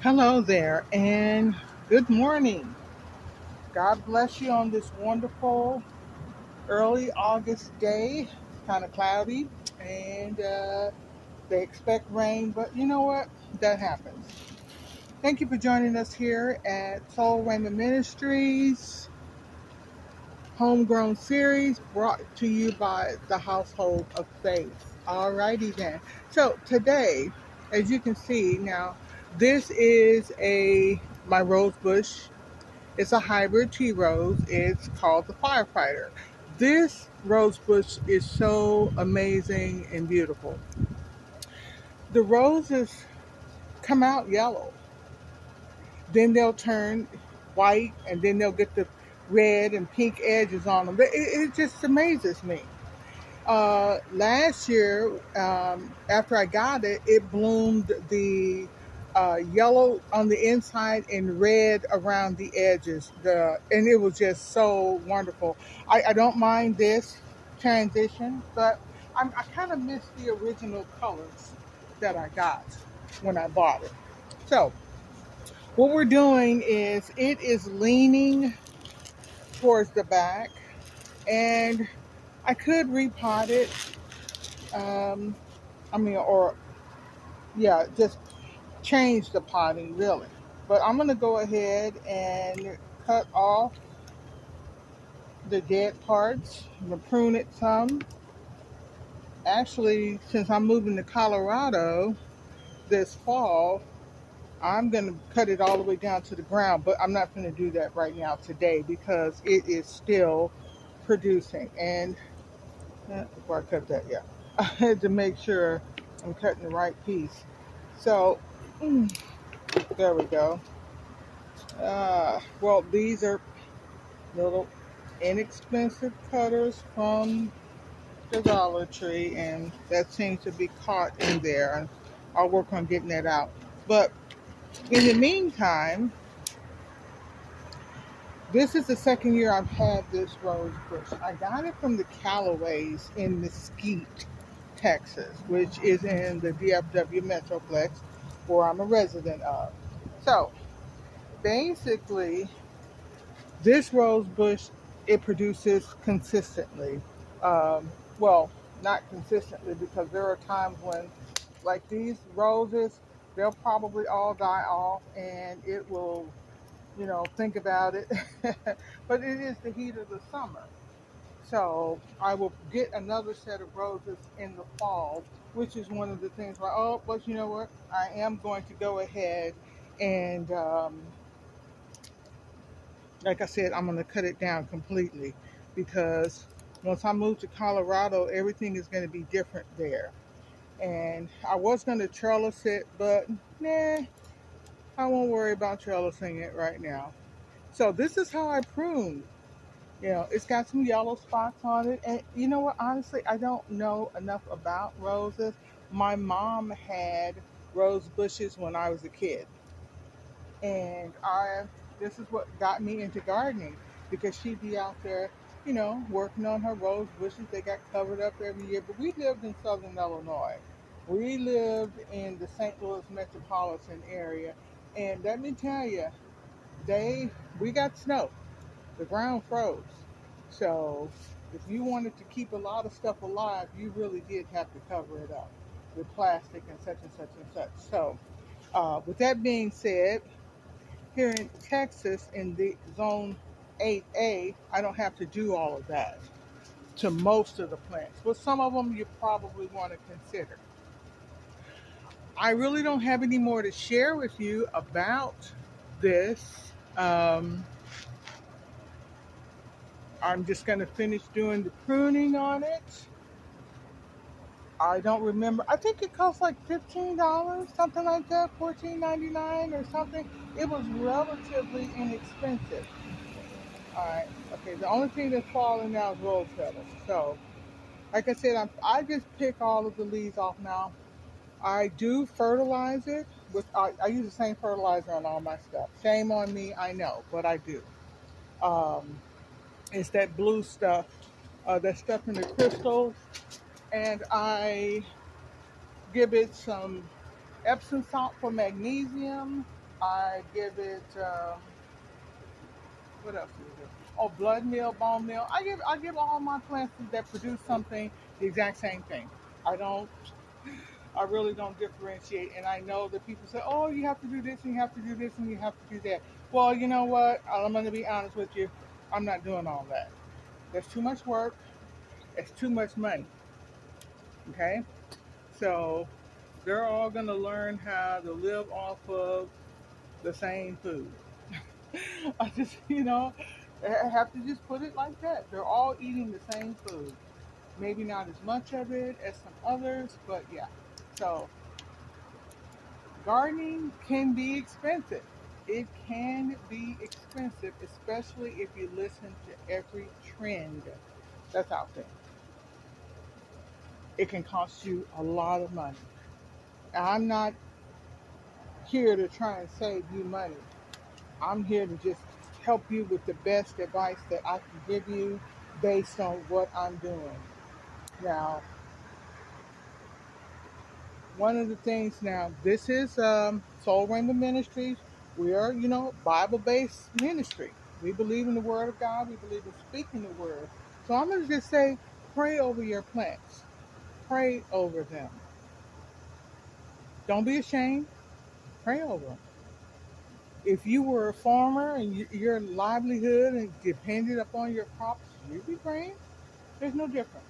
Hello there, and good morning. God bless you on this wonderful early August day. It's kind of cloudy, and they expect rain, but you know what? That happens. Thank you for joining us here at Soul Raymond Ministries HomeGrown Series, brought to you by the Household of Faith. Alrighty then. So today, as you can see now, this is a my rose bush. It's a hybrid tea rose. It's called the Firefighter. This rose bush is so amazing and beautiful. The roses come out yellow, then they'll turn white, and then they'll get the red and pink edges on them. It just amazes me. Last year, after I got it, it bloomed the yellow on the inside and red around the edges. And it was just so wonderful. I don't mind this transition, but I kind of miss the original colors that I got when I bought it. So what we're doing is it is leaning towards the back, and I could repot it. Um, or yeah, just change the potting really. But I'm gonna go ahead and cut off the dead parts. I'm gonna prune it some. Actually, since I'm moving to Colorado this fall, I'm gonna cut it all the way down to the ground. But I'm not gonna do that right now today because it is still producing. And before I cut that, yeah, I had to make sure I'm cutting the right piece. So there we go. Well, these are little inexpensive cutters from the Dollar Tree, and that seems to be caught in there. And I'll work on getting that out. But in the meantime, this is the second year I've had this rose bush. I got it from the Callaways in Mesquite, Texas, which is in the DFW Metroplex, where I'm a resident of. So basically, this rose bush, it produces consistently. Well, not consistently because there are times when, like these roses, they'll probably all die off, and it will, think about it. But it is the heat of the summer. So I will get another set of roses in the fall, which is one of the things where, oh, but you know what? I am going to go ahead and like I said, I'm going to cut it down completely because once I move to Colorado, everything is going to be different there. And I was going to trellis it, but nah, I won't worry about trellising it right now. So this is how I prune. It's got some yellow spots on it. And you know what? Honestly, I don't know enough about roses. My mom had rose bushes when I was a kid. And this is what got me into gardening because she'd be out there, working on her rose bushes. They got covered up every year. But we lived in Southern Illinois. We lived in the St. Louis metropolitan area. And let me tell you, they we got snow. The ground froze. So if you wanted to keep a lot of stuff alive, you really did have to cover it up with plastic and such and such and such. So with that being said, here in Texas in the zone 8A, I don't have to do all of that to most of the plants. But some of them you probably want to consider. I really don't have any more to share with you about this. I'm just going to finish doing the pruning on it. I don't remember. I think it cost like $15, something like that, $14.99 or something. It was relatively inexpensive. All right. Okay. The only thing that's falling now is rose petals. So, like I said, I just pick all of the leaves off now. I do fertilize it with. I use the same fertilizer on all my stuff. Shame on me, I know, but I do. Um, it's that blue stuff, that stuff in the crystals, and I give it some Epsom salt for magnesium, I give it what else do we do? Oh, blood meal, bone meal. I give all my plants that produce something the exact same thing. I don't I really don't differentiate. And I know that people say, oh, you have to do this and you have to do this and you have to do that. Well, you know what? I'm going to be honest with you. I'm not doing all that. There's too much work. It's too much money. Okay? So they're all going to learn how to live off of the same food. I just, I have to just put it like that. They're all eating the same food. Maybe not as much of it as some others, but yeah. So gardening can be expensive. It can be expensive, especially if you listen to every trend that's out there. It can cost you a lot of money. I'm not here to try and save you money. I'm here to just help you with the best advice that I can give you based on what I'm doing. Now, one of the things now, this is Soul Rainbow Ministries. We are, Bible based ministry. We believe in the Word of God. We believe in speaking the Word. So I'm going to just say, pray over your plants. Pray over them. Don't be ashamed. Pray over them. If you were a farmer and your livelihood and depended upon your crops, you'd be praying. There's no difference.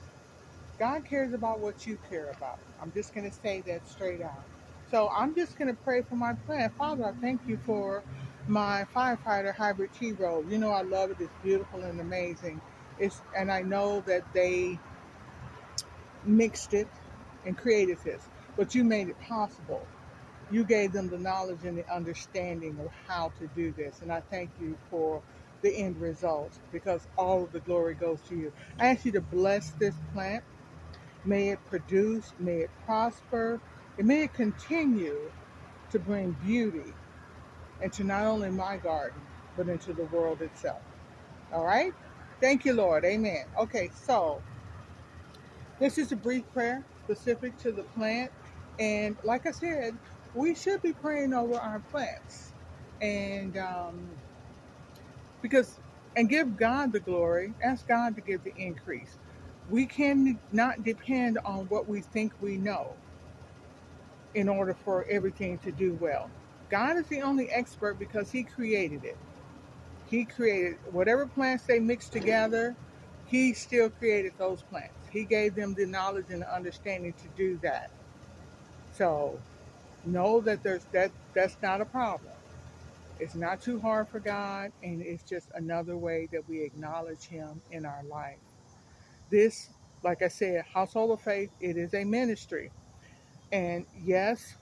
God cares about what you care about. I'm just going to say that straight out. So I'm just going to pray for my plant. Father, I thank you for my Firefighter Hybrid Tea Rose. You know I love it. It's beautiful and amazing. And I know that they mixed it and created this, but you made it possible. You gave them the knowledge and the understanding of how to do this. And I thank you for the end result because all of the glory goes to you. I ask you to bless this plant. May it produce, may it prosper, and may it continue to bring beauty into not only my garden, but into the world itself. All right? Thank you, Lord. Amen. Okay, so this is a brief prayer specific to the plant. And like I said, we should be praying over our plants. And because, and give God the glory, ask God to give the increase. We can not depend on what we think we know in order for everything to do well. God is the only expert because He created it. He created whatever plants they mixed together, He still created those plants. He gave them the knowledge and the understanding to do that. So know that that's not a problem. It's not too hard for God, and it's just another way that we acknowledge Him in our life. This, like I said, Household of Faith, it is a ministry. And yes,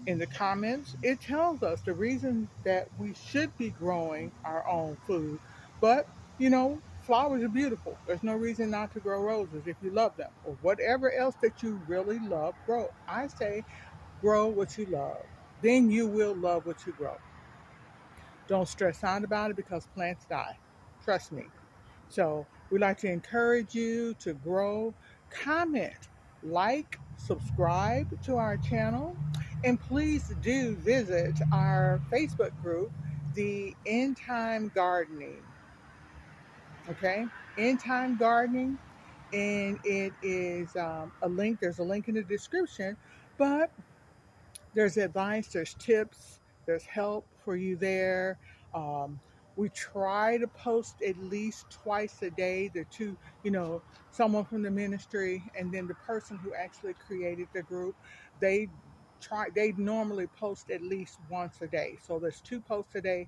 in the comments, it tells us the reason that we should be growing our own food. But, flowers are beautiful. There's no reason not to grow roses if you love them or whatever else that you really love, grow. I say grow what you love. Then you will love what you grow. Don't stress out about it because plants die. Trust me. So we like to encourage you to grow, comment, like, subscribe to our channel, and please do visit our Facebook group, the End Time Gardening. Okay, End Time Gardening, and it is a link. There's a link in the description, but there's advice, there's tips, there's help for you there. Um, we try to post at least twice a day. The two, someone from the ministry and then the person who actually created the group, they they normally post at least once a day. So there's two posts a day.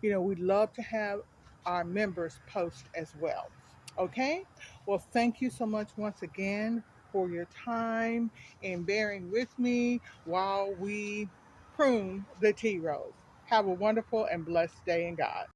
We'd love to have our members post as well. Okay? Well, thank you so much once again for your time and bearing with me while we prune the tea rose. Have a wonderful and blessed day in God.